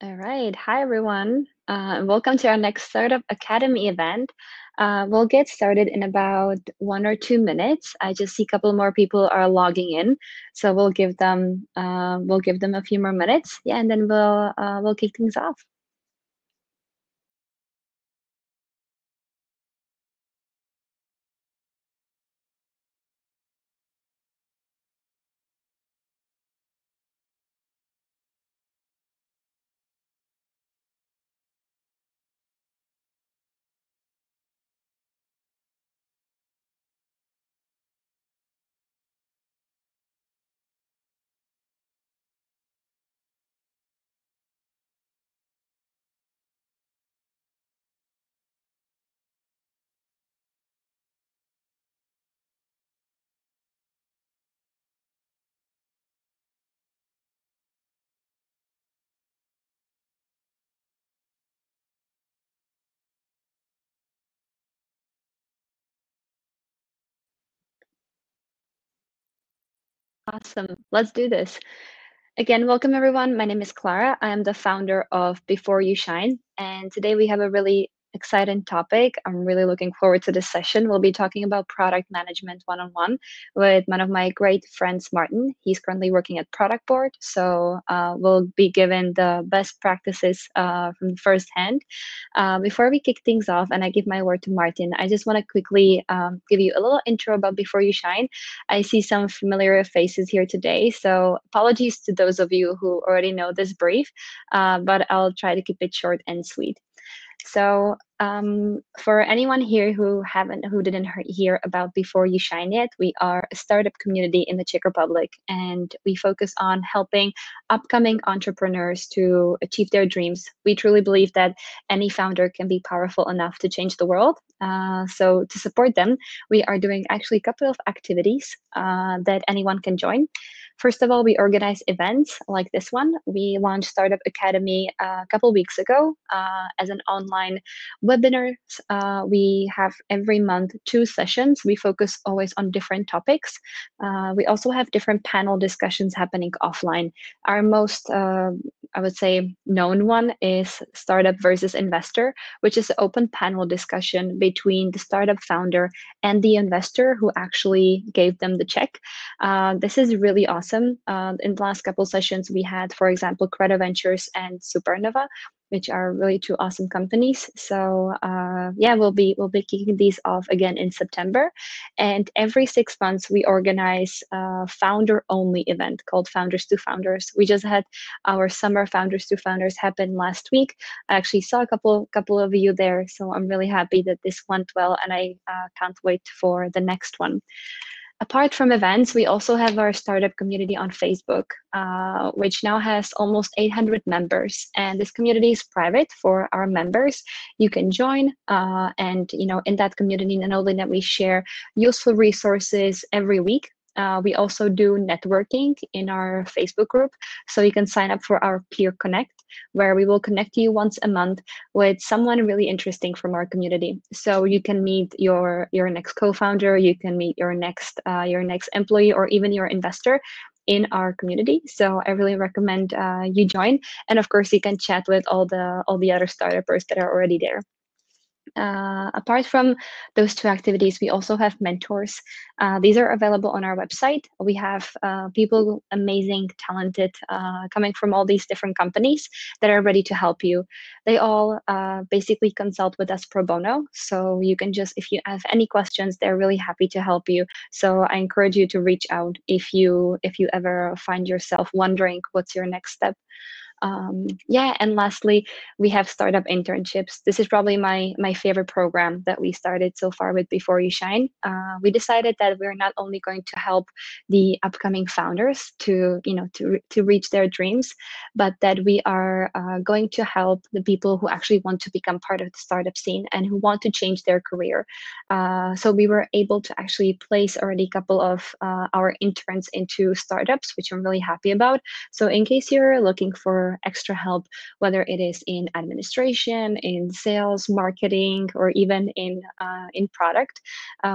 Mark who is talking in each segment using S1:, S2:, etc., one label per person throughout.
S1: All right. Hi, everyone. And welcome to our next Startup Academy event. We'll get started in about 1 or 2 minutes. I just see a couple more people are logging in, so we'll give them a few more minutes. Yeah, and then we'll kick things off. Awesome. Let's do this. Again, welcome everyone. My name is Clara. I am the founder of Before You Shine, and today we have a really exciting topic. I'm really looking forward to this session. We'll be talking about product management one-on-one with one of my great friends, Martin. He's currently working at productboard, so we'll be given the best practices from first hand. Before we kick things off and I give my word to Martin, I just want to quickly give you a little intro about Before You Shine. I see some familiar faces here today, so apologies to those of you who already know this brief, but I'll try to keep it short and sweet. So for anyone here who didn't hear about Before You Shine yet, we are a startup community in the Czech Republic, and we focus on helping upcoming entrepreneurs to achieve their dreams. We truly believe that any founder can be powerful enough to change the world. So to support them, we are doing actually a couple of activities that anyone can join. First of all, we organize events like this one. We launched Startup Academy a couple weeks ago as an online webinar. We have every month 2 sessions. We focus always on different topics. We also have different panel discussions happening offline. Our most, I would say, known one is Startup versus Investor, which is an open panel discussion between the startup founder and the investor who actually gave them the check. This is really awesome. In the last couple sessions, we had, for example, Credit Ventures and Supernova, which are really two awesome companies. So yeah, we'll be kicking these off again in September, and every 6 months we organize a founder-only event called Founders to Founders. We just had our summer Founders to Founders happen last week. I actually saw a couple of you there, so I'm really happy that this went well, and I can't wait for the next one. Apart from events, we also have our startup community on Facebook, which now has almost 800 members. And this community is private for our members. You can join, and in that community, not only that we share useful resources every week, we also do networking in our Facebook group. So you can sign up for our Peer Connect, where we will connect you once a month with someone really interesting from our community. So you can meet your next co-founder, you can meet your next employee, or even your investor in our community. So I really recommend you join. And of course, you can chat with all the other startups that are already there. Apart from those two activities, we also have mentors. These are available on our website. We have people, amazing, talented, coming from all these different companies that are ready to help you. They all basically consult with us pro bono. So you can just, if you have any questions, they're really happy to help you. So I encourage you to reach out if you ever find yourself wondering what's your next step. Yeah, and lastly, we have startup internships. This is probably my favorite program that we started so far with Before You Shine. We decided that we're not only going to help the upcoming founders to reach their dreams, but that we are going to help the people who actually want to become part of the startup scene and who want to change their career. So we were able to actually place already a couple of our interns into startups, which I'm really happy about. So in case you're looking for for extra help, whether it is in administration, in sales, marketing, or even in product,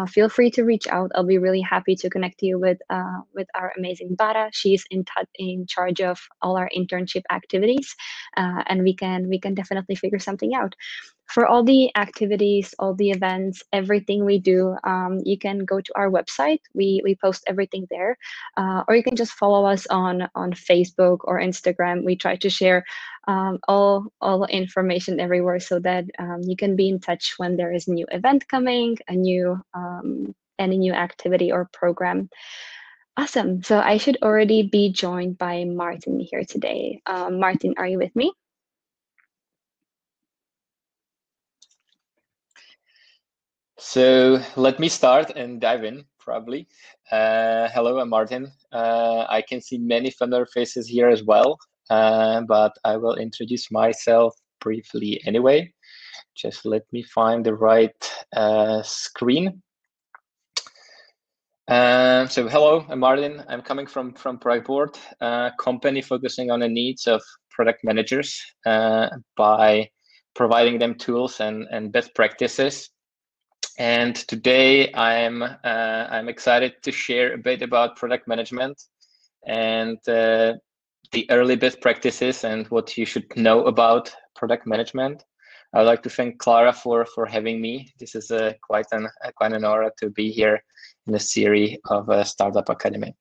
S1: feel free to reach out. I'll be really happy to connect you with our amazing Bara. She's in charge of all our internship activities, and we can definitely figure something out. For all the activities, all the events, everything we do, you can go to our website. We post everything there, or you can just follow us on Facebook or Instagram. We try to share all information everywhere so that you can be in touch when there is a new event coming, any new activity or program. Awesome. So I should already be joined by Martin here today. Martin, are you with me?
S2: So let me start and dive in, probably. Hello, I'm Martin. I can see many familiar faces here as well, but I will introduce myself briefly anyway. Just let me find the right screen. So hello, I'm Martin. I'm coming from productboard, a company focusing on the needs of product managers by providing them tools and best practices. And today I'm excited to share a bit about product management and the early best practices and what you should know about product management. I'd like to thank Clara for having me. This is quite an honor to be here in the series of Startup Academy.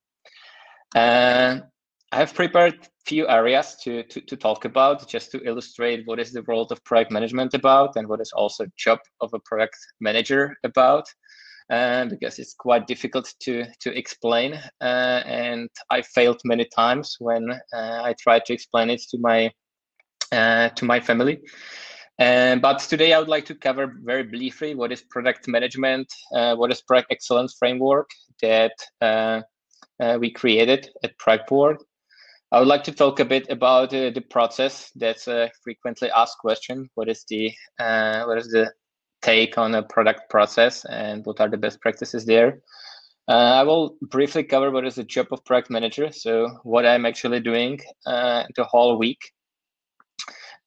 S2: I have prepared a few areas to talk about, just to illustrate what is the world of product management about and what is also job of a product manager about, because it's quite difficult to explain, and I failed many times when I tried to explain it to my family. But today I would like to cover very briefly what is product management, what is product excellence framework that we created at productboard. I would like to talk a bit about the process. That's a frequently asked question. What is the take on a product process and what are the best practices there? I will briefly cover what is the job of product manager, so what I'm actually doing the whole week,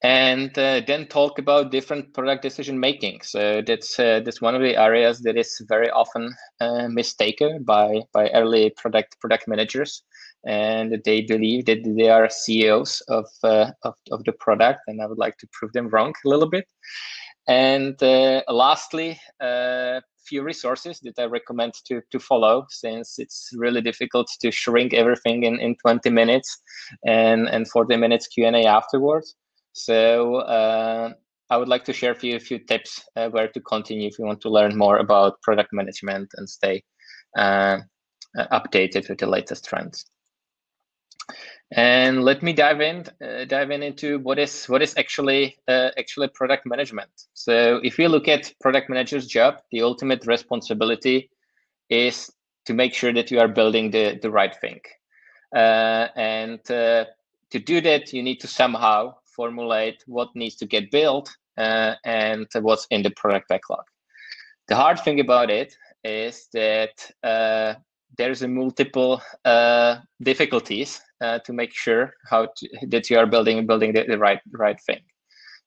S2: and then talk about different product decision making. So that's one of the areas that is very often mistaken by early product managers, and they believe that they are CEOs of the product, and I would like to prove them wrong a little bit. And lastly, few resources that I recommend to follow, since it's really difficult to shrink everything in 20 minutes and 40 minutes Q&A afterwards. So I would like to share a few tips where to continue if you want to learn more about product management and stay updated with the latest trends. And let me dive in into what is actually product management. So if you look at product manager's job, the ultimate responsibility is to make sure that you are building the right thing. And to do that, you need to somehow formulate what needs to get built and what's in the product backlog. The hard thing about it is that there's a multiple difficulties to make sure that you are building the right thing.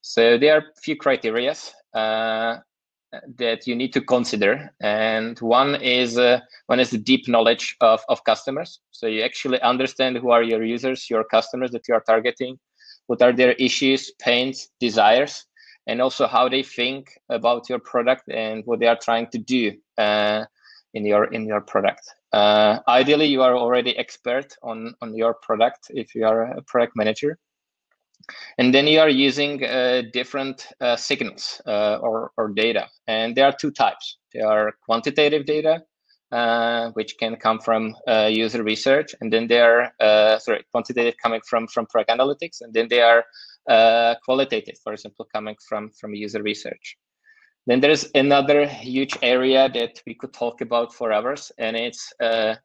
S2: So there are a few criteria that you need to consider, and one is the deep knowledge of customers. So you actually understand who are your users, your customers that you are targeting, what are their issues, pains, desires, and also how they think about your product and what they are trying to do in your product. Ideally, you are already expert on your product if you are a product manager. And then you are using different signals or data. And there are two types. There are quantitative data, which can come from user research. And then there are, quantitative coming from product analytics. And then they are qualitative, for example, coming from user research. Then there's another huge area that we could talk about for hours, and it's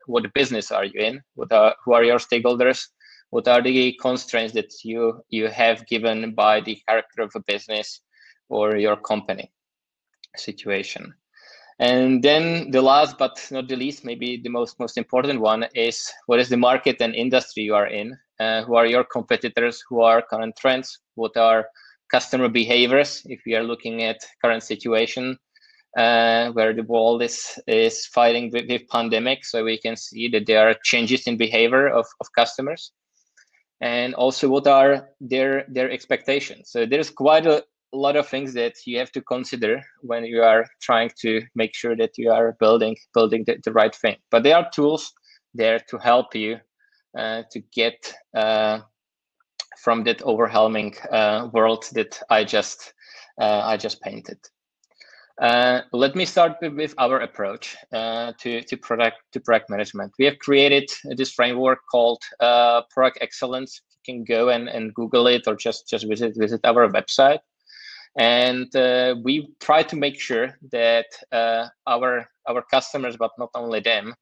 S2: what business are you in? Who are your stakeholders? What are the constraints that you have given by the character of a business or your company situation? And then the last but not the least, maybe the most important one, is what is the market and industry you are in, who are your competitors, who are current trends, what are customer behaviors if we are looking at current situation where the world is fighting with pandemic. So we can see that there are changes in behavior of customers, and also what are their expectations. So there's quite a lot of things that you have to consider when you are trying to make sure that you are building the right thing. But there are tools there to help you to get from that overwhelming world that I just painted. Let me start with our approach to product management. We have created this framework called Product Excellence. You can go and Google it, or just visit our website. And we try to make sure that our customers, but not only them,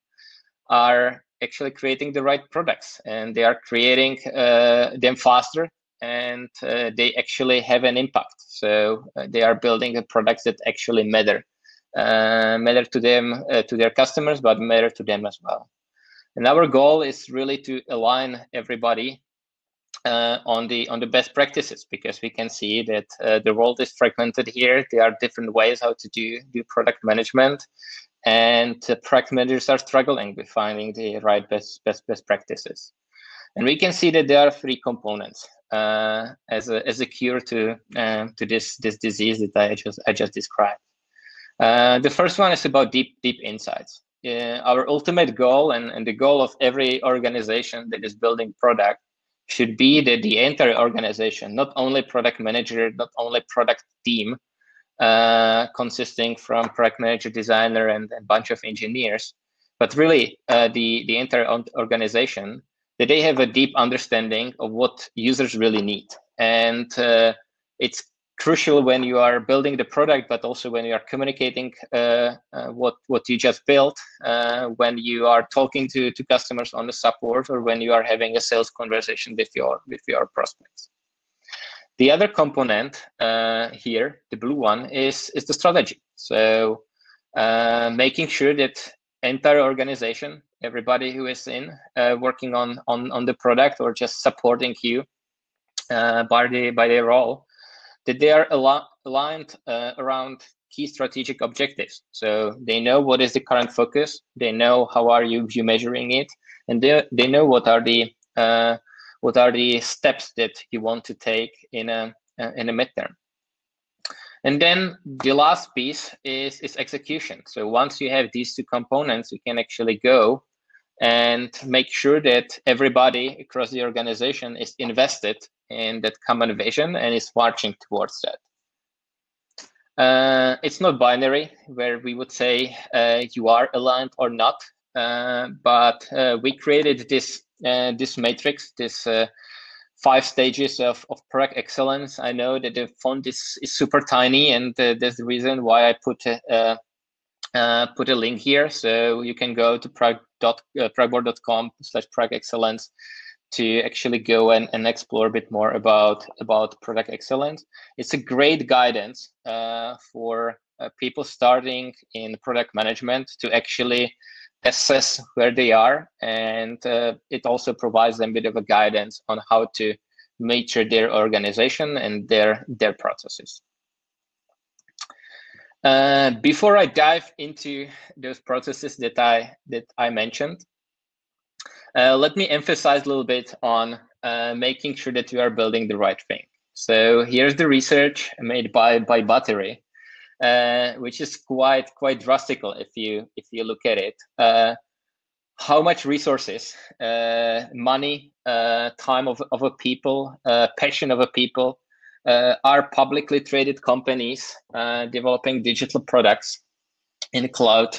S2: are actually creating the right products, and they are creating them faster, and they actually have an impact. So they are building the products that actually matter to them, to their customers, but matter to them as well. And our goal is really to align everybody on the best practices, because we can see that the world is fragmented here. There are different ways how to do product management, and product managers are struggling with finding the right best practices. And we can see that there are three components as a cure to this disease that I just described. The first one is about deep insights. Our ultimate goal and the goal of every organization that is building product should be that the entire organization, not only product manager, not only product team, consisting from product manager, designer, and a bunch of engineers, but really the entire organization, that they have a deep understanding of what users really need. And it's crucial when you are building the product, but also when you are communicating what you just built, when you are talking to customers on the support, or when you are having a sales conversation with your prospects. The other component here, the blue one, is the strategy. So making sure that entire organization, everybody who is working on the product, or just supporting you by their role, that they are aligned around key strategic objectives. So they know what is the current focus, they know how are you measuring it, and they know what are the steps that you want to take in a midterm. And then the last piece is execution. So once you have these two components, you can actually go and make sure that everybody across the organization is invested in that common vision and is marching towards that. It's not binary, where we would say you are aligned or not, but we created this matrix, this 5 stages of product excellence. I know that the font is super tiny, and that's the reason why I put a link here. So you can go to productboard.com/product excellence to actually go and explore a bit more about product excellence. It's a great guidance for people starting in product management to actually assess where they are, and it also provides them a bit of a guidance on how to mature their organization and their processes. Before I dive into those processes that I mentioned, let me emphasize a little bit on making sure that you are building the right thing. So here's the research made by Battery, which is quite drastical if you look at it. How much resources, money, time of a people, passion of a people are publicly traded companies developing digital products in the cloud,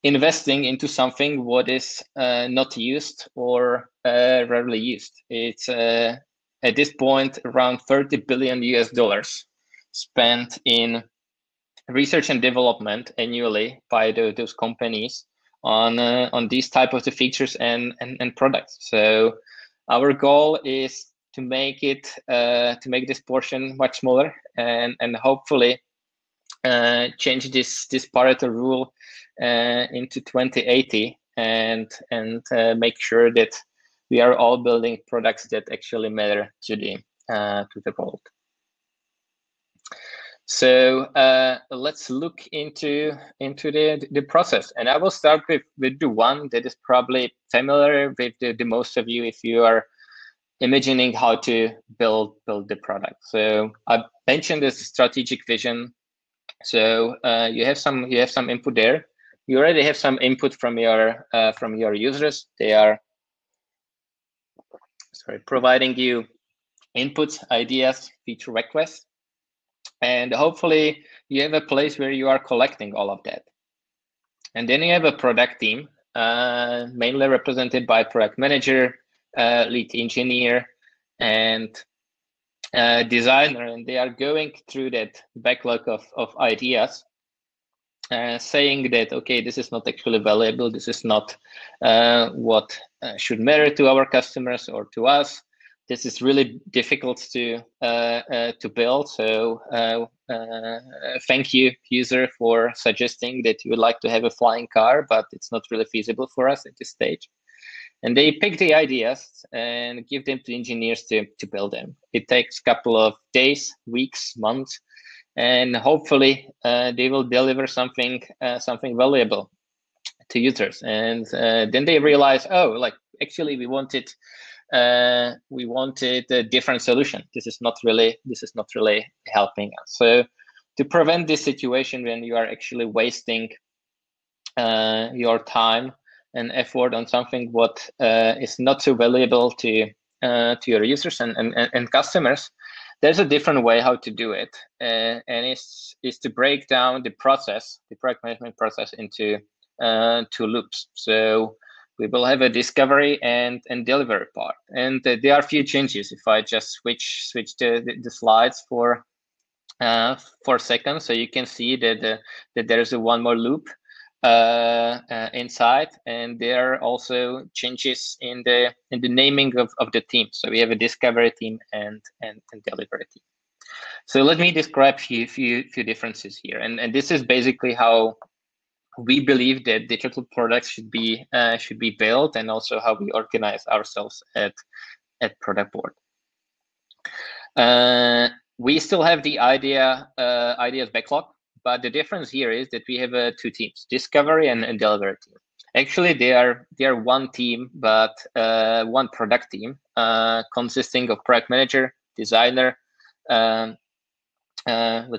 S2: investing into something what is not used or rarely used. It's at this point around $30 billion spent in research and development annually by those companies on these type of the features and products. So our goal is to make it to make this portion much smaller, and hopefully change this Pareto rule into 2080 and make sure that we are all building products that actually matter to the world. So let's look into the process, and I will start with the one that is probably familiar with the most of you if you are imagining how to build the product. So I mentioned this strategic vision. So you have some input there. You already have some input from your users. They are providing you inputs, ideas, feature requests, and hopefully you have a place where you are collecting all of that. And then you have a product team, mainly represented by product manager, lead engineer, and designer, and they are going through that backlog of ideas, saying that, okay, this is not actually valuable, this is not what should matter to our customers or to us. This is really difficult to build. So thank you, user, for suggesting that you would like to have a flying car, but it's not really feasible for us at this stage. And they pick the ideas and give them to engineers to build them. It takes a couple of days, weeks, months, and hopefully they will deliver something valuable to users. And then they realize, oh, like actually we wanted a different solution. This is not really helping us. So to prevent this situation when you are actually wasting your time and effort on something what is not so valuable to your users and customers, there's a different way how to do it, and it's to break down the process, the product management process, into two loops. So we will have a discovery and delivery part, and there are a few changes. If I just switch the slides for a second, so you can see that there's one more loop inside, and there are also changes in the naming of the team. So we have a discovery team and delivery team. So let me describe a few differences here, and this is basically how we believe that digital products should be built, and also how we organize ourselves at productboard. We still have the ideas backlog, but the difference here is that we have two teams, discovery and delivery team. Actually, they are one team, but one product team consisting of product manager, designer, let's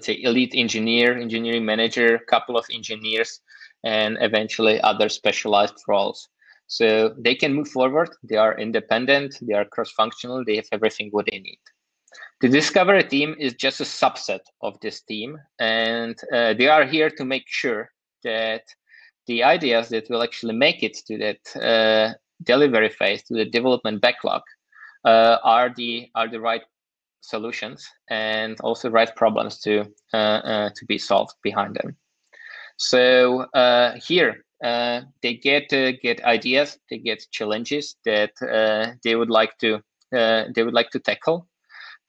S2: say elite engineer, engineering manager, couple of engineers, and eventually other specialized roles. So they can move forward. They are independent. They are cross-functional. They have everything what they need. The discovery team is just a subset of this team, and they are here to make sure that the ideas that will actually make it to that delivery phase, to the development backlog, are the right solutions and also right problems to be solved behind them. So here they get ideas, they get challenges that they would like to tackle.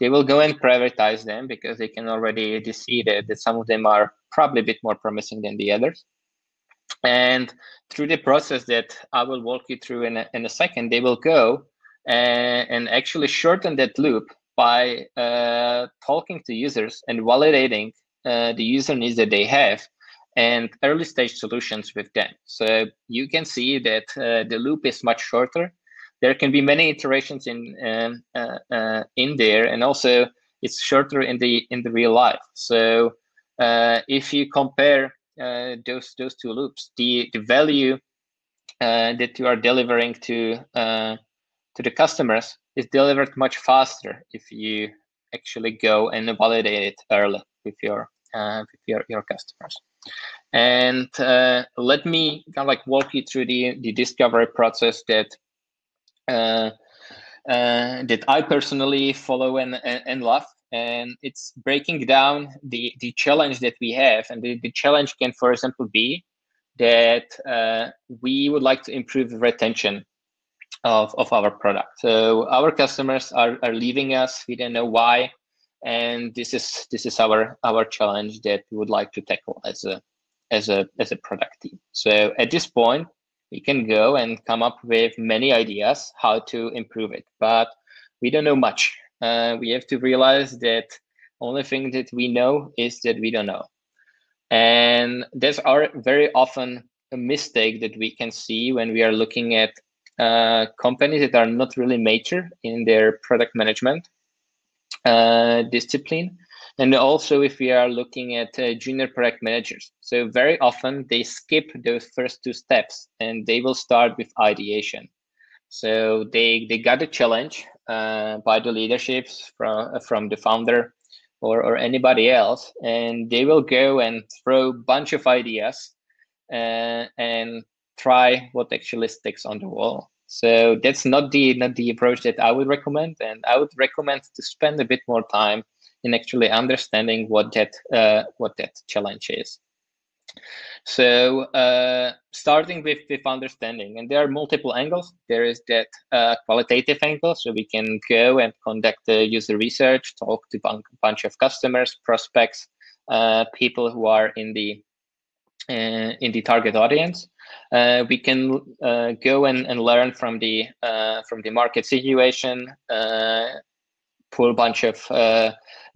S2: They will go and prioritize them because they can already see that some of them are probably a bit more promising than the others. And through the process that I will walk you through in a second, they will go and actually shorten that loop by talking to users and validating the user needs that they have and early stage solutions with them. So you can see that the loop is much shorter. There can be many iterations in there, and also it's shorter in the real life. So if you compare those two loops, the value that you are delivering to the customers is delivered much faster if you actually go and validate it early with your customers. And let me kind of like walk you through the discovery process that I personally follow and love. And it's breaking down the challenge that we have. And the challenge can, for example, be that we would like to improve the retention of our product. So our customers are leaving us. We don't know why. And this is our challenge that we would like to tackle as a product team. So at this point, We can go and come up with many ideas how to improve it, but we don't know much. We have to realize that only thing that we know is that we don't know. And there's very often a mistake that we can see when we are looking at companies that are not really mature in their product management discipline. And also if we are looking at junior product managers. So very often they skip those first two steps and they will start with ideation. So they got a challenge by the leaderships from the founder or anybody else, and they will go and throw a bunch of ideas and try what actually sticks on the wall. So that's not the approach that I would recommend, and I would recommend to spend a bit more time in actually understanding what that challenge is. So starting with understanding, and there are multiple angles. There is that qualitative angle, so we can go and conduct the user research, talk to a bunch of customers, prospects, people who are in the target audience. We can go and learn from the market situation, pull a bunch of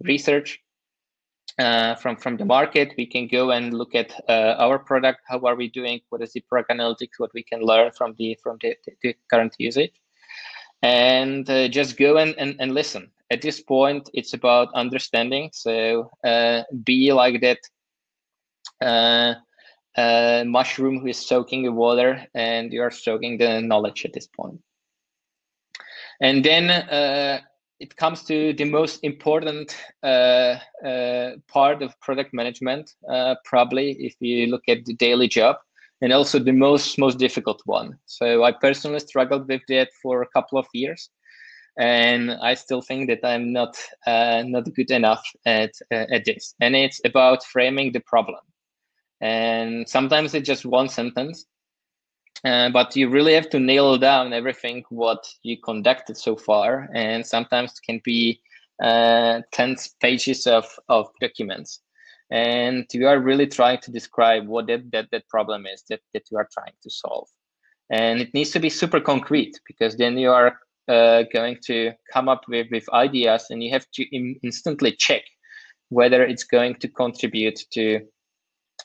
S2: research from the market. We can go and look at our product. How are we doing? What is the product analytics? What we can learn from the current usage, and just go and listen. At this point, it's about understanding. So be like that mushroom who is soaking the water, and you are soaking the knowledge at this point. And then it comes to the most important part of product management, probably if you look at the daily job, and also the most difficult one. So I personally struggled with that for a couple of years, and I still think that I'm not good enough at this. And it's about framing the problem. And sometimes it's just one sentence, but you really have to nail down everything what you conducted so far, and sometimes it can be 10 pages of documents, and you are really trying to describe what that problem is that you are trying to solve. And it needs to be super concrete, because then you are going to come up with ideas, and you have to instantly check whether it's going to contribute to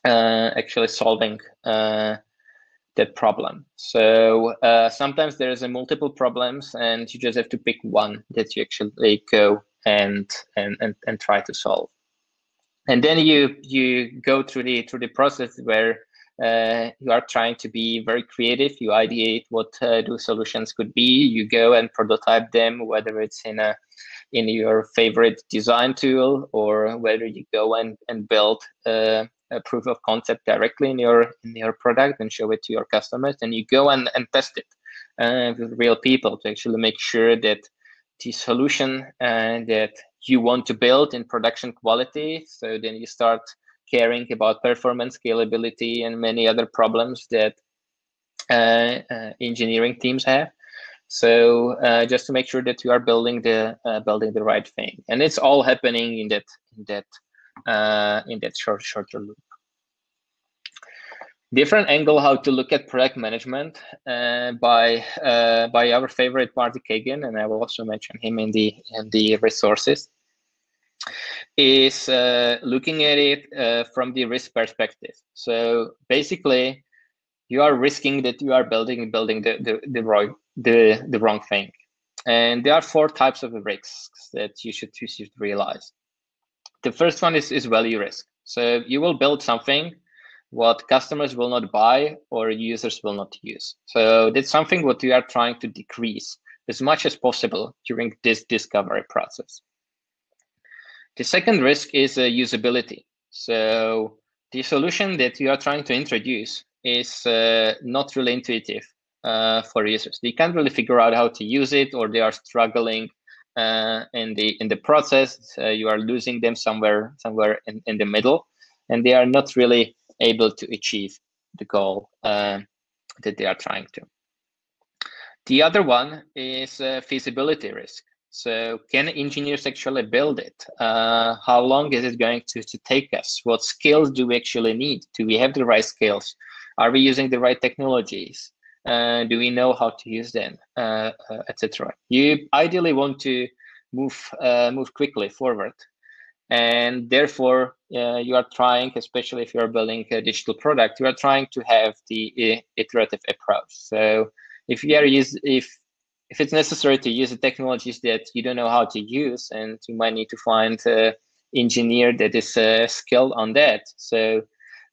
S2: actually solving that problem. So sometimes there's multiple problems, and you just have to pick one that you actually go and try to solve. And then you go through the process where you are trying to be very creative. You ideate what those solutions could be. You go and prototype them, whether it's in your favorite design tool, or whether you go and build a proof of concept directly in your product and show it to your customers. And you go and test it with real people to actually make sure that the solution that you want to build in production quality. So then you start caring about performance, scalability, and many other problems that engineering teams have. So just to make sure that you are building the right thing, and it's all happening in that shorter loop. Different angle how to look at product management by our favorite Marty Kagan, and I will also mention him in the resources, is looking at it from the risk perspective. So basically, you are risking that you are building the wrong thing. And there are 4 types of risks that you should realize. The first one is value risk. So you will build something what customers will not buy or users will not use. So that's something what you are trying to decrease as much as possible during this discovery process. The second risk is usability. So the solution that you are trying to introduce is not really intuitive for users. They can't really figure out how to use it, or they are struggling in the process. You are losing them somewhere in the middle, and they are not really able to achieve the goal that they are trying to. The other one is feasibility risk. So can engineers actually build it? How long is it going to take us? What skills do we actually need? Do we have the right skills? Are we using the right technologies? Do we know how to use them, etc. You ideally want to move quickly forward, and therefore you are trying, especially if you are building a digital product, you are trying to have the iterative approach. So if you are if it's necessary to use the technologies that you don't know how to use, and you might need to find an engineer that is skilled on that, so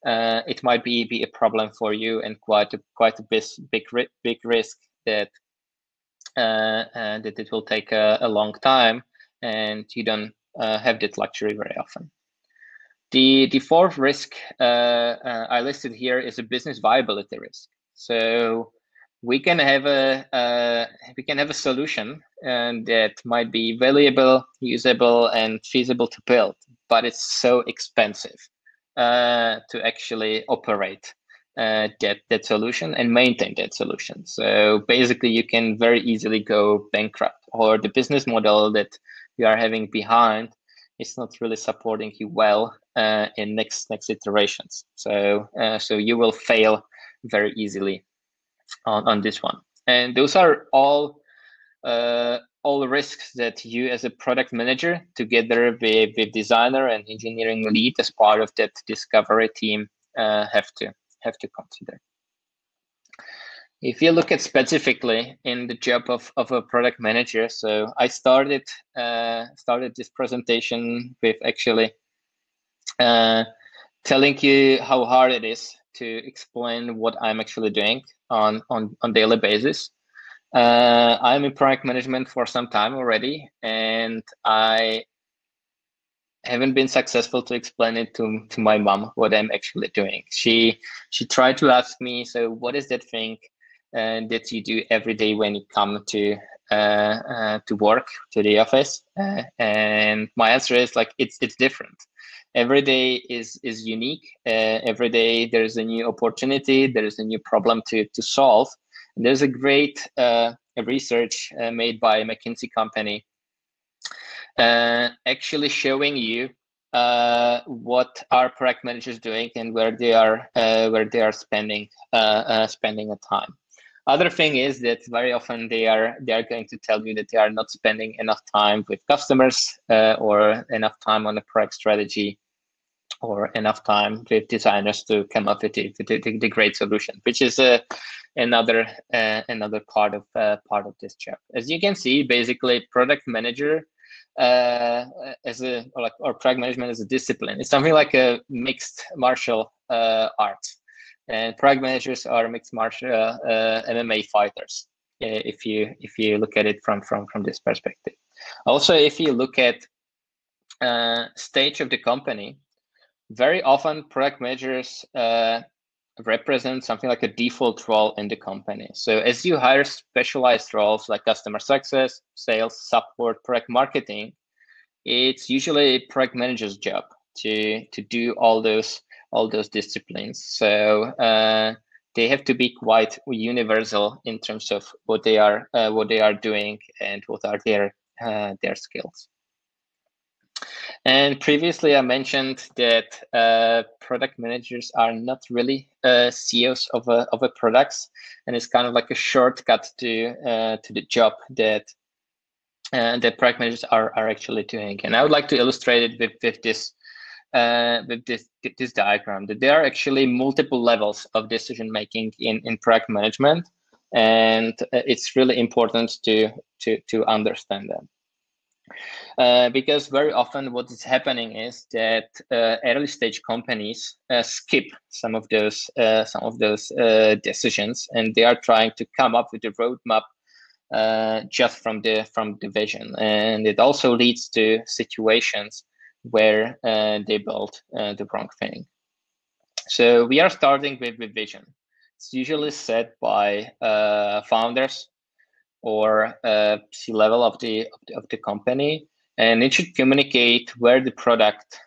S2: it might be a problem for you, and quite a big risk that that it will take a long time, and you don't have that luxury very often. The fourth risk I listed here is a business viability risk. So we can have a solution that might be valuable, usable, and feasible to build, but it's so expensive to actually operate that solution and maintain that solution. So basically, you can very easily go bankrupt, or the business model that you are having behind is not really supporting you well in next iterations. So so you will fail very easily on this one. And those are all risks that you as a product manager, together with designer and engineering lead as part of that discovery team, have to consider. If you look at specifically in the job of a product manager, so I started this presentation with actually telling you how hard it is to explain what I'm actually doing on daily basis. I'm in product management for some time already, and I haven't been successful to explain it to my mom what I'm actually doing. She tried to ask me, so what is that thing that you do every day when you come to work, to the office? And my answer is like, it's different. Every day is unique. Every day there's a new opportunity. There's a new problem to solve. And there's a great research made by a McKinsey company actually showing you what our product managers doing and where they are spending a time. Other thing is that very often they are going to tell you that they are not spending enough time with customers or enough time on the product strategy, or enough time with designers to come up with the great solution, which is another part of this job. As you can see, basically, product manager or product management as a discipline, it's something like a mixed martial art, and product managers are mixed martial MMA fighters. If you look at it from this perspective. Also, if you look at stage of the company, very often product managers represent something like a default role in the company. So as you hire specialized roles like customer success, sales, support, product marketing, it's usually a product manager's job to do all those disciplines. So they have to be quite universal in terms of what they are doing and what are their skills. And previously, I mentioned that product managers are not really CEOs of a products, and it's kind of like a shortcut to the job that product managers are actually doing. And I would like to illustrate it with this diagram, that there are actually multiple levels of decision making in product management, and it's really important to understand them. Because very often what is happening is that early stage companies skip some of those decisions, and they are trying to come up with a roadmap just from the vision, and it also leads to situations where they build the wrong thing. So we are starting with vision. It's usually set by founders or C-level of the company, and it should communicate where the product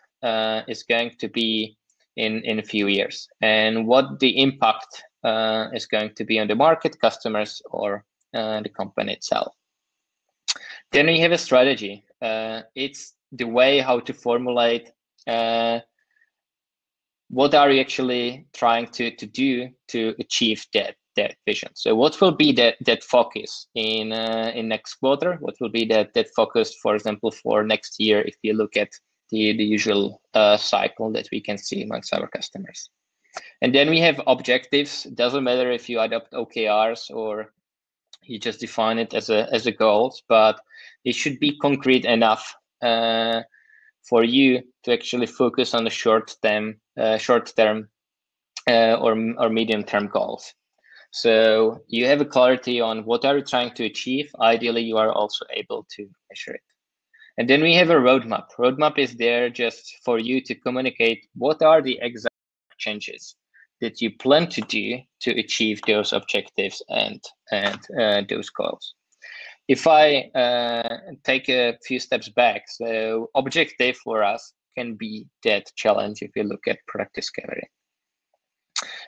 S2: is going to be in a few years, and what the impact is going to be on the market, customers, or the company itself. Then we have a strategy. It's the way how to formulate what are you actually trying to do to achieve that that vision. So what will be that focus in next quarter? What will be that focus, for example, for next year, if you look at the usual cycle that we can see amongst our customers? And then we have objectives. It doesn't matter if you adopt OKRs or you just define it as a goals, but it should be concrete enough for you to actually focus on the short term or medium term goals. So you have a clarity on what are you trying to achieve. Ideally, you are also able to measure it. And then we have a roadmap. Roadmap is there just for you to communicate what are the exact changes that you plan to do to achieve those objectives and those goals. If I take a few steps back, so objective for us can be that challenge if you look at product discovery.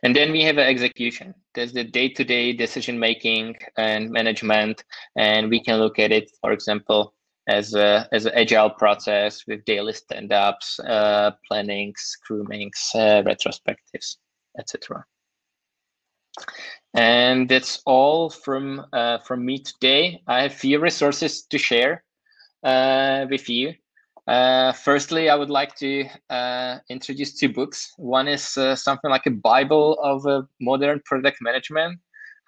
S2: And then we have execution. There's the day-to-day decision making and management, and we can look at it, for example, as an agile process with daily stand-ups, plannings, groomings, retrospectives, etc. And that's all from me today. I have few resources to share with you. Firstly, I would like to introduce 2 books. One is something like a Bible of modern product management,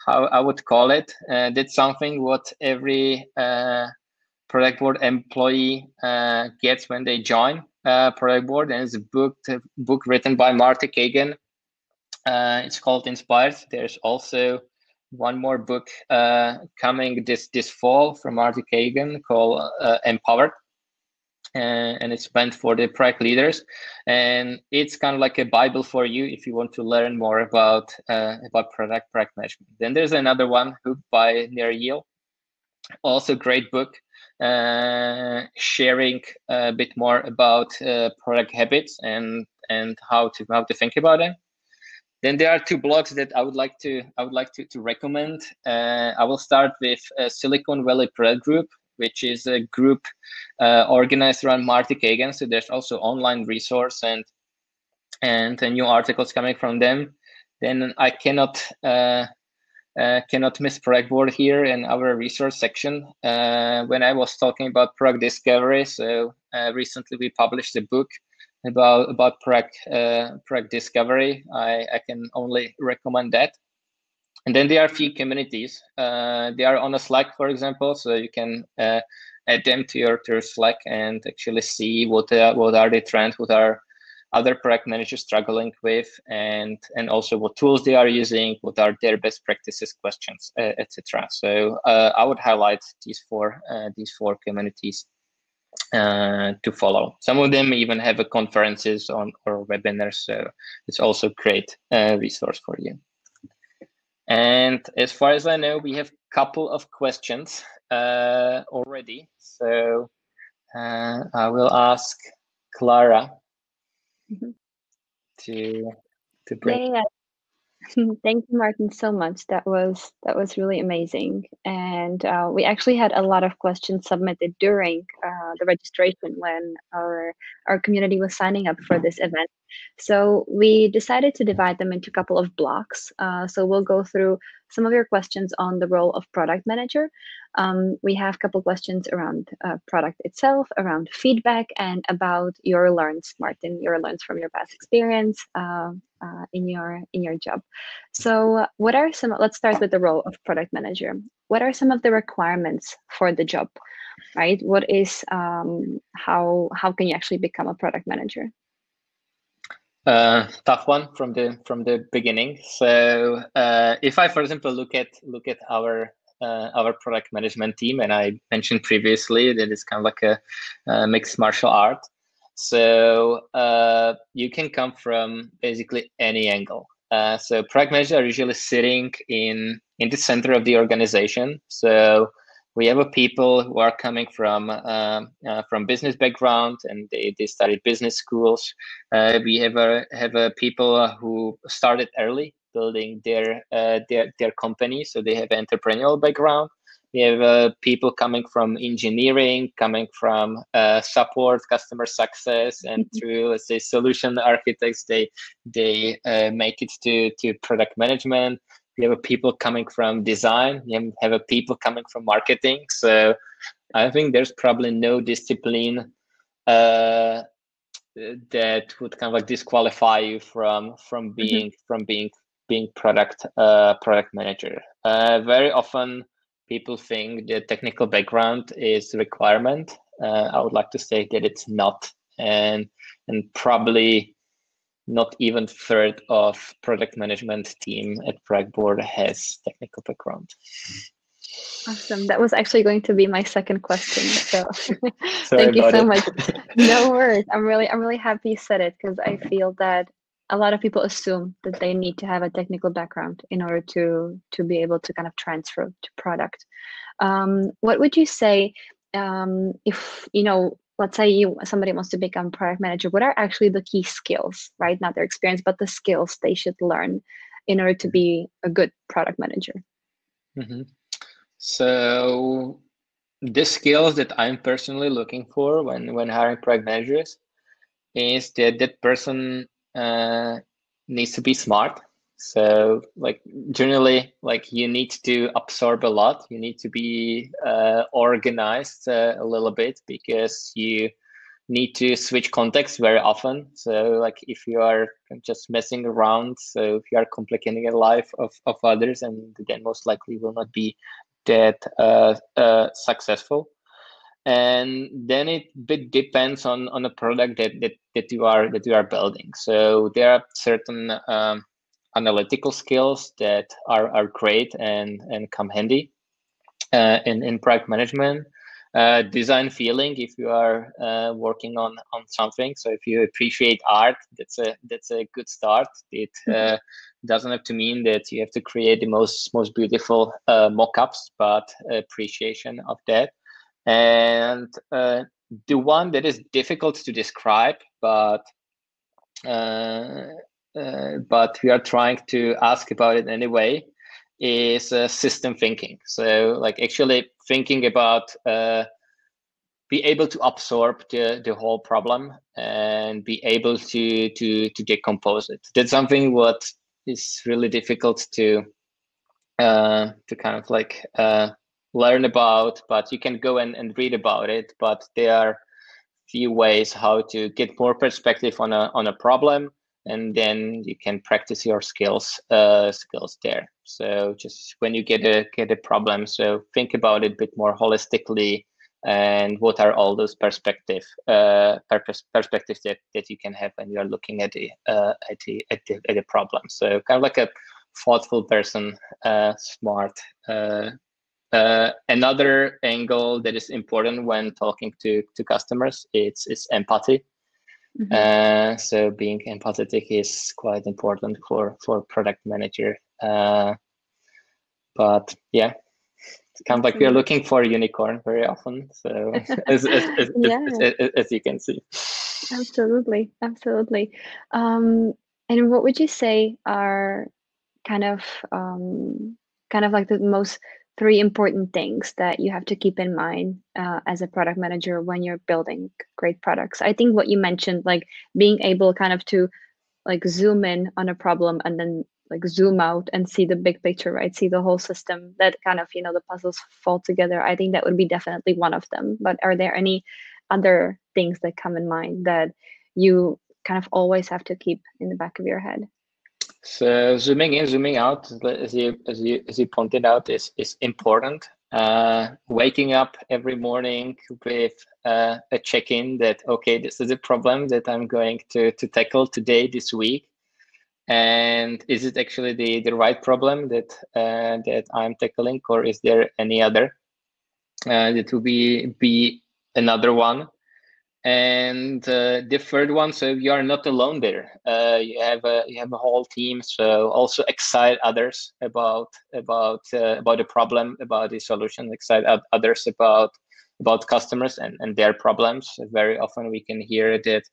S2: how I would call it. That's something what every product board employee gets when they join product board, and it's a book written by Marty Kagan. It's called Inspired. There's also one more book coming this fall from Marty Kagan called Empowered. And it's meant for the product leaders, and it's kind of like a Bible for you if you want to learn more about product management. Then there's another one, Hooked by Neil, also great book, sharing a bit more about product habits and how to think about them. Then there are 2 blogs that I would like to recommend. I will start with Silicon Valley Product Group, which is a group organized around Marty Kagan. So there's also online resource and new articles coming from them. Then I cannot miss Product Board here in our resource section. When I was talking about product discovery, so recently we published a book about product discovery. I can only recommend that. And then there are a few communities. They are on a Slack, for example, so you can add them to your Slack and actually see what are the trends, what are other product managers struggling with, and also what tools they are using, what are their best practices, questions, etc. So I would highlight these four communities to follow. Some of them even have conferences or webinars, so it's also a great resource for you. And as far as I know, we have a couple of questions already. So I will ask Clara to bring.
S1: Yeah. Thank you, Martin, so much. That was really amazing. And we actually had a lot of questions submitted during the registration when our community was signing up for this event. So we decided to divide them into a couple of blocks. So we'll go through some of your questions on the role of product manager. We have a couple questions around product itself, around feedback, and about your learns, Martin, your learns from your past experience in your job. So what are some, let's start with the role of product manager. What are some of the requirements for the job, right? What is, how can you actually become a product manager?
S2: Tough one from the beginning. So if I, for example, look at our product management team, and I mentioned previously that it's kind of like a mixed martial art. So you can come from basically any angle. So product managers are usually sitting in the center of the organization. So we have people who are coming from business background, and they studied business schools. We have people who started early, building their company, so they have entrepreneurial background. We have people coming from engineering, coming from support, customer success, and through, let's say, solution architects, they make it to product management. you have people coming from design, you have people coming from marketing. So I think there's probably no discipline that would kind of like disqualify you from being product manager. Very often people think the technical background is a requirement. I would like to say that it's not, and probably not even third of product management team at productboard has technical background.
S1: Awesome. That was actually going to be my second question. So
S2: Sorry
S1: thank you
S2: about
S1: so
S2: it.
S1: much. No worries. I'm really happy you said it, because I feel that a lot of people assume that they need to have a technical background in order to be able to kind of transfer to product. What would you say, if, let's say somebody wants to become product manager, what are actually the key skills, right? Not their experience, but the skills they should learn in order to be a good product manager?
S2: Mm-hmm. So the skills that I'm personally looking for when hiring product managers is that person needs to be smart. So like generally, like you need to absorb a lot. You need to be organized a little bit, because you need to switch context very often. So like if you are just messing around, so if you are complicating the life of others, and then most likely will not be that successful. And then it bit depends on the product that you are building. So there are certain analytical skills that are great and come handy in product management. Design feeling, if you are working on something. So if you appreciate art, that's a good start. It doesn't have to mean that you have to create the most beautiful mock-ups, but appreciation of that. And the one that is difficult to describe, but we are trying to ask about it anyway, is system thinking. So like actually thinking about be able to absorb the whole problem and be able to decompose it. That's something what is really difficult to kind of like learn about, but you can go and read about it. But there are few ways how to get more perspective on a problem, and then you can practice your skills there. So just when you get a problem, so think about it a bit more holistically, and what are all those perspectives that you can have when you are looking at the problem. So kind of like a thoughtful person, smart. Another angle that is important when talking to customers is empathy.
S1: Mm-hmm.
S2: So being empathetic is quite important for product manager. But yeah, it's kind of like we're looking for a unicorn very often. So
S1: Yeah,
S2: as you can see.
S1: absolutely. And what would you say are kind of like the most three important things that you have to keep in mind as a product manager when you're building great products? I think what you mentioned, like being able kind of to like zoom in on a problem and then like zoom out and see the big picture, right? See the whole system, that kind of, the puzzles fall together. I think that would be definitely one of them. But are there any other things that come in mind that you kind of always have to keep in the back of your head?
S2: So zooming in, zooming out, as you pointed out, is important. Waking up every morning with a check-in that, okay, this is a problem that I'm going to tackle today, this week, and is it actually the right problem that I'm tackling, or is there any other? That will be another one. And the third one, so you are not alone there. You have a whole team, so also excite others about the problem, about the solution. Excite others about customers and their problems. Very often we can hear that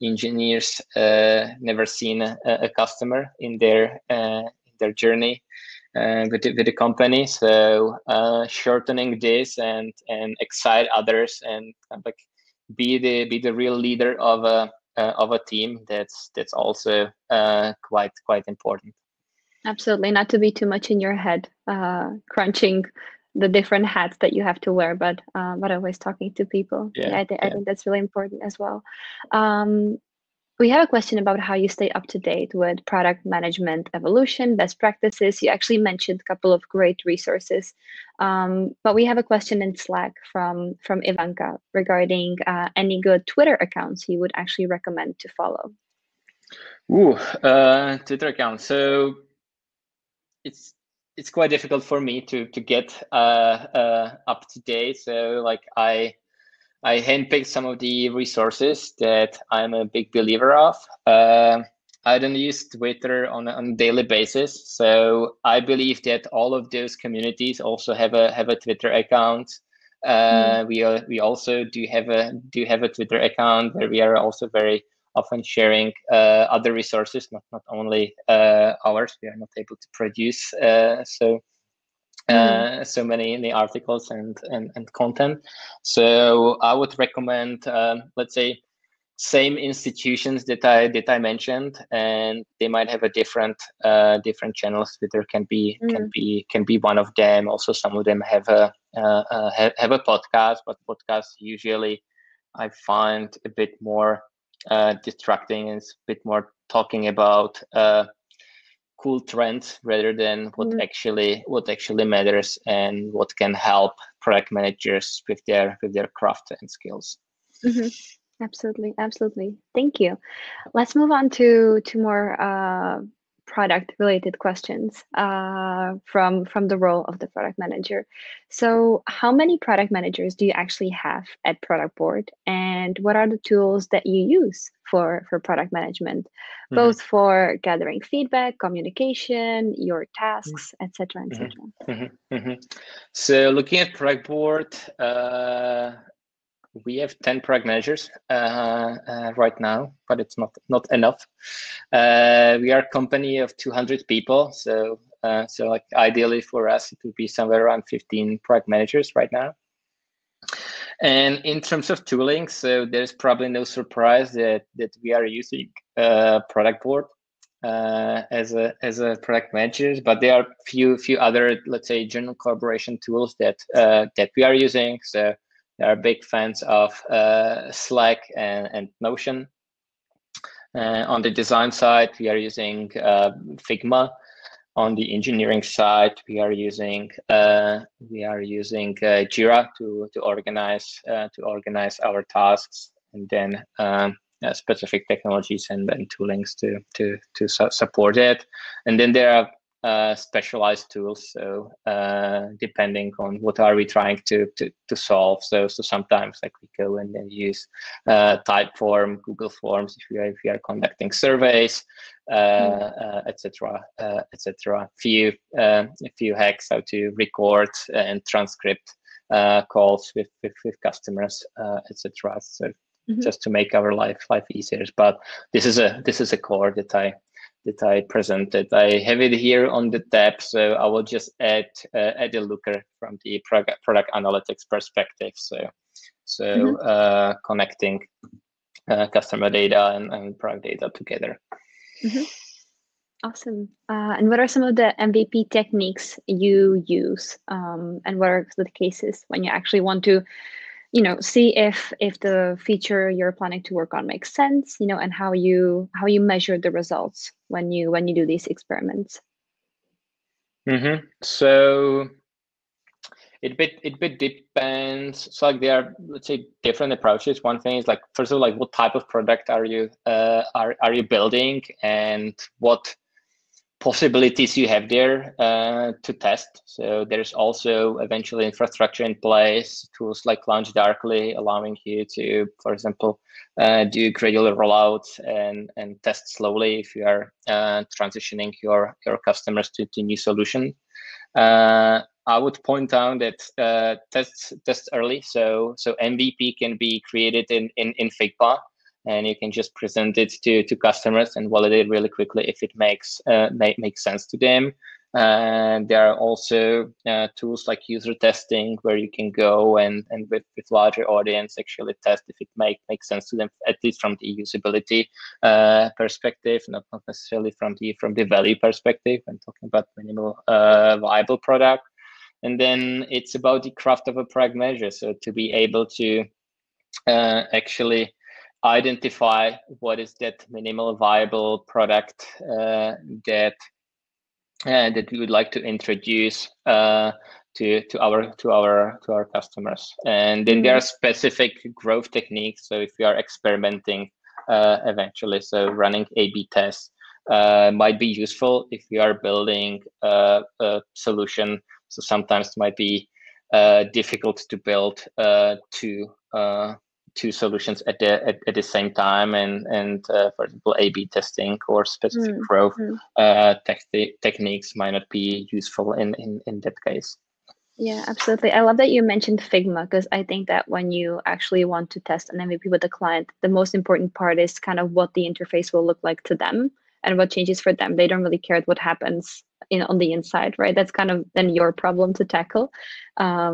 S2: engineers never seen a customer in their journey with the company. So shortening this and excite others, and kind of like be the real leader of a team, that's also quite important.
S1: Absolutely, not to be too much in your head, crunching the different hats that you have to wear, but always talking to people.
S2: Yeah,
S1: Yeah, I
S2: yeah.
S1: think that's really important as well. Um, we have a question about how you stay up to date with product management evolution, best practices. You actually mentioned a couple of great resources, but we have a question in Slack from Ivanka regarding any good Twitter accounts you would actually recommend to follow.
S2: Ooh, Twitter account. So it's it's quite difficult for me to get up to date. So like I handpicked some of the resources that I'm a big believer of. I don't use Twitter on a daily basis, so I believe that all of those communities also have a Twitter account.
S1: Mm,
S2: We also do have a Twitter account where we are also very often sharing other resources, not only ours. We are not able to produce
S1: mm,
S2: so many articles and content. So I would recommend, let's say, same institutions that I mentioned, and they might have a different channels. Twitter
S1: mm,
S2: can be one of them. Also, some of them have have a podcast, but podcasts usually I find a bit more distracting, and it's a bit more talking about cool trends rather than
S1: mm.
S2: what actually matters and what can help product managers with their craft and skills.
S1: Mhm. Absolutely, absolutely. Thank you. Let's move on to more product related questions from the role of the product manager. So, how many product managers do you actually have at Product Board, and what are the tools that you use for product management,
S2: Mhm,
S1: both for gathering feedback, communication, your tasks, etc.,
S2: mhm,
S1: etc.
S2: mhm, mhm. So looking at product board, we have 10 product managers right now, but it's not enough. We are a company of 200 people, so so like ideally for us, it would be somewhere around 15 product managers right now. And in terms of tooling, so there's probably no surprise that we are using product board as a product manager, but there are few other, let's say, general collaboration tools that we are using. So we are big fans of Slack and Notion. On the design side, we are using Figma. On the engineering side, we are using Jira to organize our tasks, and then specific technologies and toolings to support it. And then there are specialized tools. So depending on what are we trying to solve. So sometimes like we go and then use Typeform, Google Forms if we are conducting surveys, etc. etc. A few hacks how to record and transcript calls with customers, etc. So
S1: Mm-hmm.
S2: just to make our life easier. But this is a core that I presented. I have it here on the tab, so I will just add a looker from the product analytics perspective. So connecting customer data and product data together.
S1: Mm-hmm. Awesome. And what are some of the MVP techniques you use? And what are the cases when you actually want to, see if the feature you're planning to work on makes sense, and how you measure the results when you do these experiments?
S2: So it bit depends. So like there are, let's say, different approaches. One thing is like, first of all, like what type of product are you are you building, and what possibilities you have there to test. So there's also eventually infrastructure in place, tools like Launch Darkly, allowing you to, for example, do gradual rollouts and test slowly if you are transitioning your customers to new solution. I would point out that test early. So MVP can be created in Figma, and you can just present it to customers and validate really quickly if it makes sense to them. And there are also tools like user testing, where you can go and with larger audience actually test if it makes sense to them, at least from the usability perspective, not necessarily from the value perspective. I'm talking about minimal viable product. And then it's about the craft of a product manager. So to be able to actually identify what is that minimal viable product that we would like to introduce to our customers. And then there are specific growth techniques. So if you are experimenting eventually, so running A/B tests might be useful if you are building a solution. So sometimes it might be difficult to build two solutions at the same time, and for example, A/B testing or specific growth techniques might not be useful in that case.
S1: Yeah, absolutely. I love that you mentioned Figma, because I think that when you actually want to test an MVP with a client, the most important part is kind of what the interface will look like to them and what changes for them. They don't really care what happens on the inside, right? That's kind of then your problem to tackle. I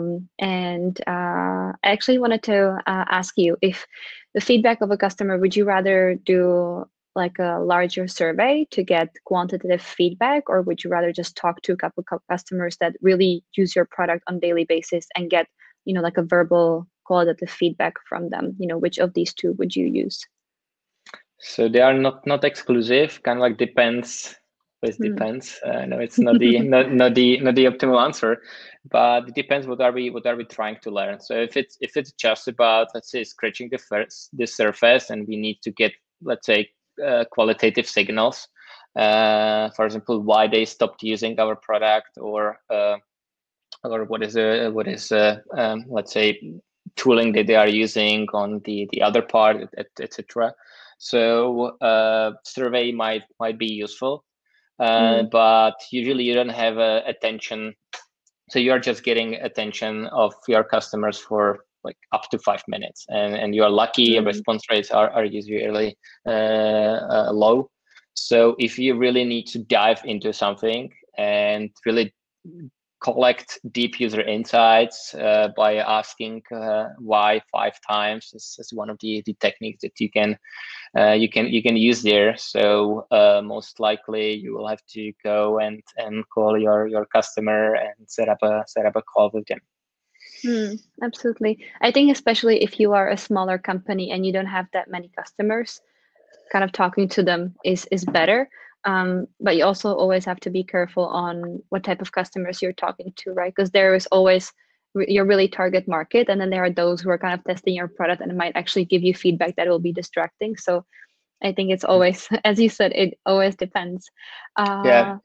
S1: actually wanted to ask you, if the feedback of a customer, would you rather do like a larger survey to get quantitative feedback, or would you rather just talk to a couple of customers that really use your product on daily basis and get, like a verbal qualitative feedback from them? Which of these two would you use?
S2: So they are not exclusive, kind of like depends. It depends. No, it's not the not the optimal answer, but it depends what are we trying to learn. So if it's just about, let's say, scratching the surface, and we need to get, let's say, qualitative signals, for example, why they stopped using our product, or what is let's say, tooling that they are using on the other part, etc. So survey might be useful, but usually you don't have attention. So you're just getting attention of your customers for like up to 5 minutes, and you are lucky. Response rates are usually low. So if you really need to dive into something and really collect deep user insights by asking why 5 times is one of the techniques that you can use there. So most likely you will have to go and call your customer and set up a call with them.
S1: Absolutely. I think especially if you are a smaller company and you don't have that many customers, kind of talking to them is better. But you also always have to be careful on what type of customers you're talking to, right? Because there is always your really target market, and then there are those who are kind of testing your product and it might actually give you feedback that will be distracting. So I think it's always, as you said, it always depends.
S2: I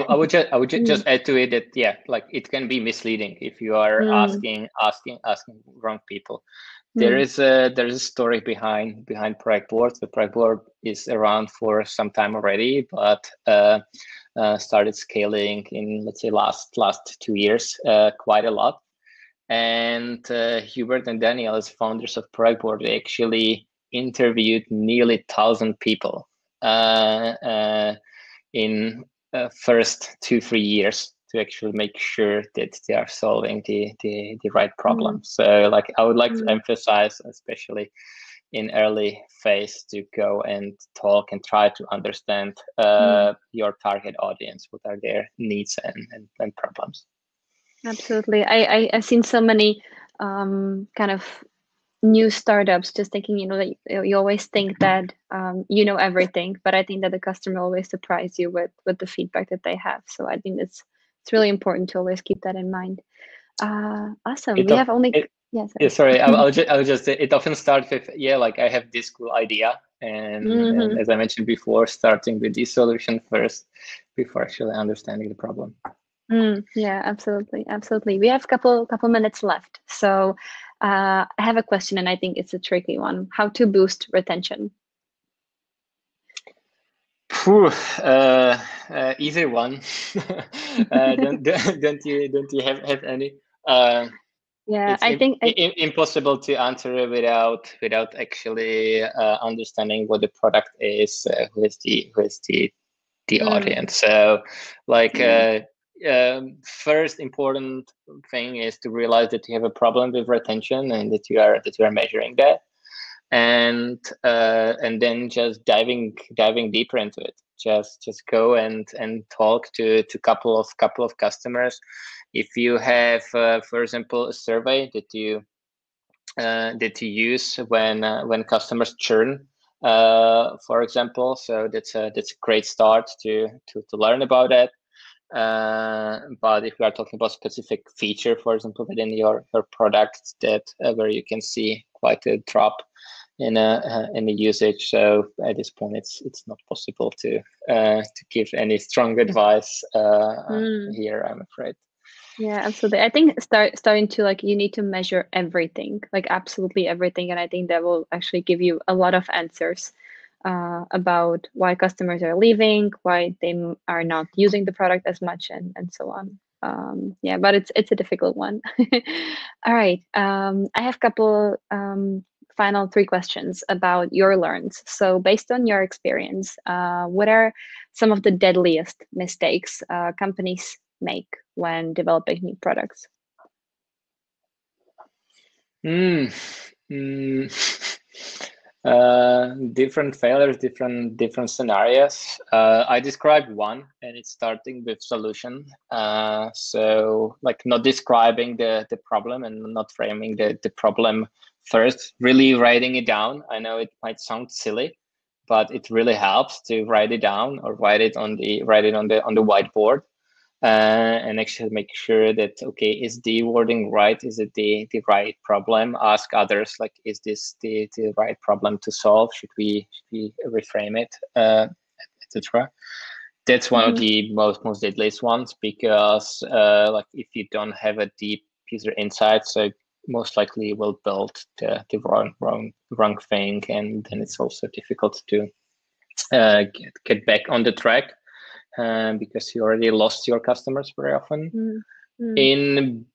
S2: would just add to it that like it can be misleading if you are asking wrong people. There is a story behind productboard. The productboard is around for some time already, but started scaling in, let's say, last 2 years quite a lot. And Hubert and Daniel, as founders of productboard, they actually interviewed nearly 1,000 people in first 2-3 years to actually make sure that they are solving the right problem. So like I would like to emphasize, especially in early phase, to go and talk and try to understand your target audience, what are their needs and problems.
S1: Absolutely. I've seen so many kind of new startups just thinking, that you always think that you know everything, but I think that the customer always surprise you with the feedback that they have. So I think it's really important to always keep that in mind. Awesome. We have only
S2: sorry. I'll just say it often starts with like I have this cool idea, and as I mentioned before, starting with this solution first before actually understanding the problem.
S1: Yeah, absolutely. We have a couple minutes left, so I have a question, and I think it's a tricky one. How to boost retention?
S2: Easy one. Don't you have any?
S1: Yeah,
S2: it's
S1: I think
S2: impossible to answer without actually understanding what the product is, who is the audience. So like first important thing is to realize that you have a problem with retention and that you are measuring that, and then just diving deeper into it. Just go and talk to couple of customers. If you have, for example, a survey that you use when customers churn, for example, so that's a great start to learn about that. But if we are talking about specific feature, for example, within your product, that where you can see quite a drop in the usage, so at this point it's not possible to give any strong advice here, I'm afraid.
S1: Yeah, absolutely. I think starting to, like, you need to measure everything, like absolutely everything, and I think that will actually give you a lot of answers about why customers are leaving, why they are not using the product as much, and so on. Yeah, but it's a difficult one. All right. I have a couple final 3 questions about your learns. So based on your experience, what are some of the deadliest mistakes companies make when developing new products?
S2: Different failures, different scenarios. I described one, and it's starting with solution. So like not describing the problem and not framing the problem first, really writing it down. I know it might sound silly, but it really helps to write it down or write it on the whiteboard. And actually make sure that, okay, is the wording right? Is it the right problem? Ask others, like, is this the right problem to solve? Should we reframe it, etc. That's one of the most deadliest ones, because like if you don't have a deep user insight, so most likely you will build the wrong thing, and then it's also difficult to get back on the track. Because you already lost your customers very often. In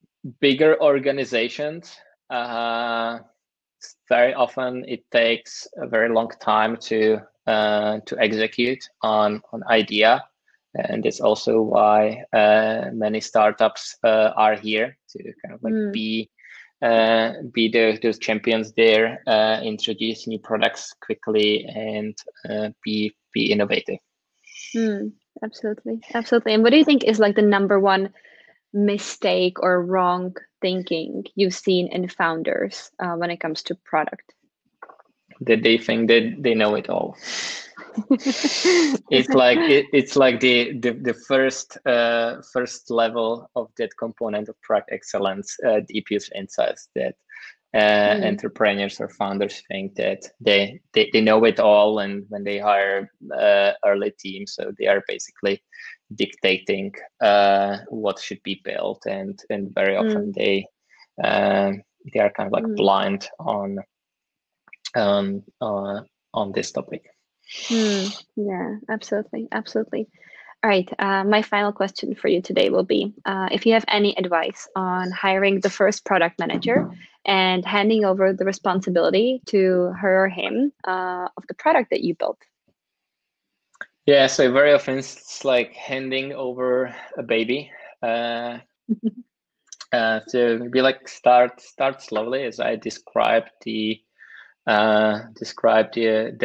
S2: bigger organizations, very often it takes a very long time to execute on idea, and that's also why many startups are here to kind of like be those champions there, introduce new products quickly, and be innovative.
S1: Absolutely. And what do you think is like the number one mistake or wrong thinking you've seen in founders when it comes to product?
S2: That they think that they know it all. It's like the first level of that component of product excellence, deep user insights, that entrepreneurs or founders think that they know it all, and when they hire early teams, so they are basically dictating what should be built, and very often they are kind of like blind on this topic.
S1: Yeah, absolutely. All right, my final question for you today will be, if you have any advice on hiring the first product manager and handing over the responsibility to her or him of the product that you built.
S2: Yeah, so very often it's like handing over a baby. So maybe like start slowly, as I described the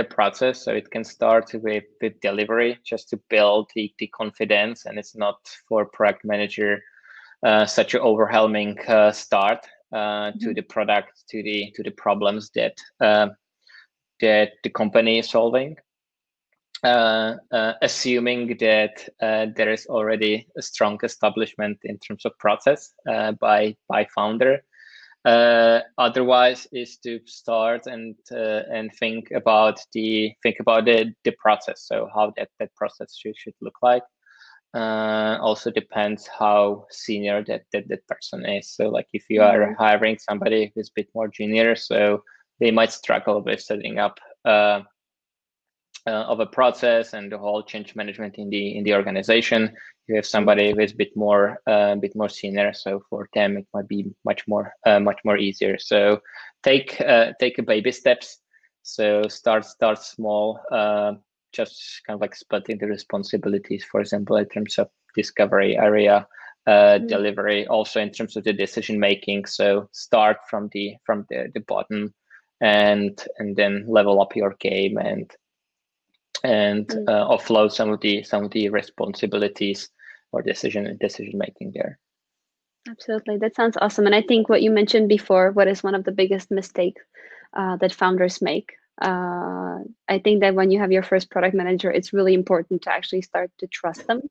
S2: process. So it can start with delivery, just to build the confidence, and it's not for product manager such an overwhelming start to the product, to the problems that the company is solving. Assuming that there is already a strong establishment in terms of process by founder. Otherwise is to start and think about the process. So how that process should look like. Also depends how senior that person is. So like if you are hiring somebody who's a bit more junior, so they might struggle with setting up of a process and the whole change management in the organization. You have somebody who is a bit more senior, so for them it might be much more easier. So take a baby steps. So start small, just kind of like splitting the responsibilities, for example, in terms of discovery area, delivery, also in terms of the decision making. So start from the bottom, and then level up your game, and offload some of the responsibilities or decision making there.
S1: Absolutely. That sounds awesome. And I think what you mentioned before, what is one of the biggest mistakes that founders make? I think that when you have your first product manager, it's really important to actually start to trust them,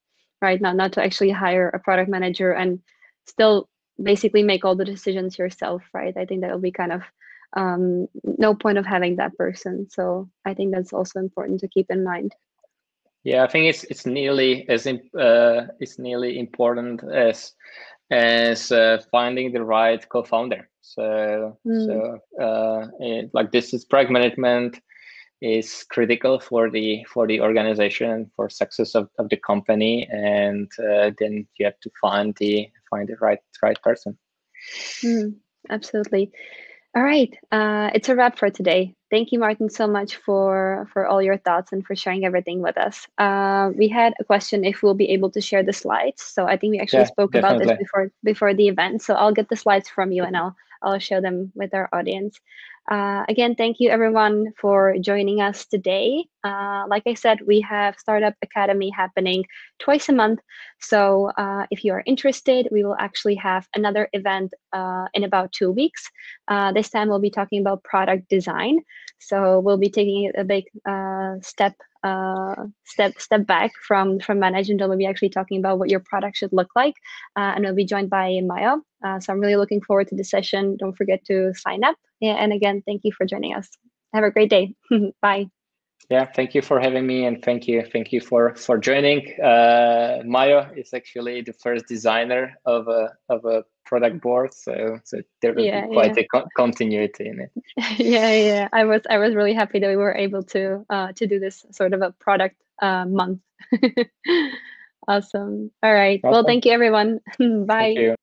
S1: right? Not to actually hire a product manager and still basically make all the decisions yourself, right? I think that will be kind of no point of having that person. So I think that's also important to keep in mind.
S2: Yeah, I think it's nearly as it's nearly important as finding the right co-founder. So like this is product management is critical for the organization, for success of the company, and then you have to find the right person.
S1: Absolutely. All right, it's a wrap for today. Thank you, Martin, so much for all your thoughts and for sharing everything with us. We had a question if we'll be able to share the slides. So I think we actually spoke about this before the event. So I'll get the slides from you and I'll share them with our audience. Again, thank you everyone for joining us today. Like I said, we have Startup Academy happening twice a month. So if you are interested, we will actually have another event in about 2 weeks. This time we'll be talking about product design. So we'll be taking a big step back from management. We'll be actually talking about what your product should look like, and we'll be joined by Maya. So I'm really looking forward to the session. Don't forget to sign up. Yeah, and again, thank you for joining us. Have a great day. Bye.
S2: Yeah, thank you for having me, and thank you for joining. Maya is actually the first designer of a product board, so there will be quite a continuity in it.
S1: Yeah. I was really happy that we were able to do this sort of a product month. Awesome. All right. Well, thank you, everyone. Bye.
S2: Thank you.